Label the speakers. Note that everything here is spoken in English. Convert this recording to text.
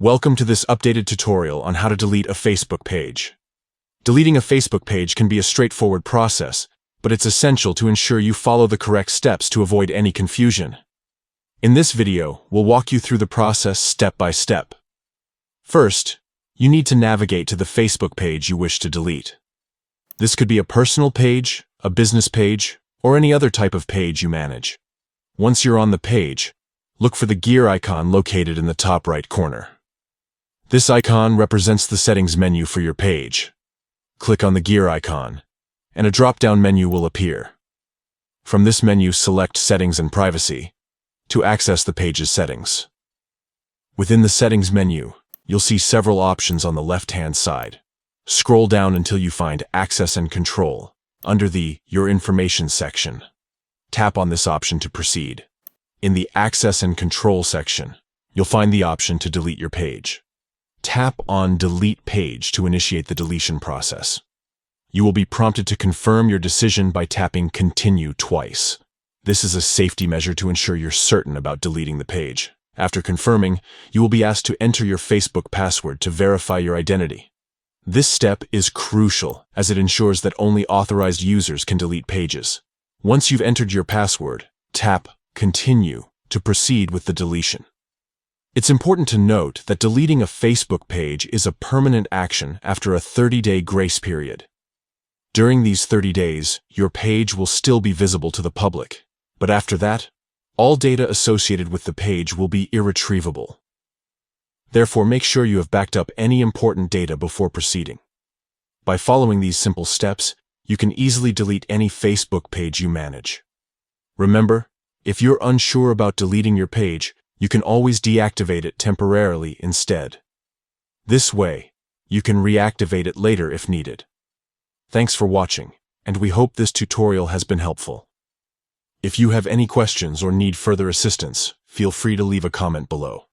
Speaker 1: Welcome to this updated tutorial on how to delete a Facebook page. Deleting a Facebook page can be a straightforward process, but it's essential to ensure you follow the correct steps to avoid any confusion. In this video, we'll walk you through the process step by step. First, you need to navigate to the Facebook page you wish to delete. This could be a personal page, a business page, or any other type of page you manage. Once you're on the page, look for the gear icon located in the top right corner. This icon represents the settings menu for your page. Click on the gear icon, and a drop-down menu will appear. From this menu, select Settings and Privacy to access the page's settings. Within the Settings menu, you'll see several options on the left-hand side. Scroll down until you find Access and Control under the Your Information section. Tap on this option to proceed. In the Access and Control section, you'll find the option to delete your page. Tap on Delete Page to initiate the deletion process. You will be prompted to confirm your decision by tapping Continue twice. This is a safety measure to ensure you're certain about deleting the page. After confirming, you will be asked to enter your Facebook password to verify your identity. This step is crucial as it ensures that only authorized users can delete pages. Once you've entered your password, tap Continue to proceed with the deletion. It's important to note that deleting a Facebook page is a permanent action after a 30-day grace period. During these 30 days, your page will still be visible to the public, but after that, all data associated with the page will be irretrievable. Therefore, make sure you have backed up any important data before proceeding. By following these simple steps, you can easily delete any Facebook page you manage. Remember, if you're unsure about deleting your page, you can always deactivate it temporarily instead. This way, you can reactivate it later if needed. Thanks for watching, and we hope this tutorial has been helpful. If you have any questions or need further assistance, feel free to leave a comment below.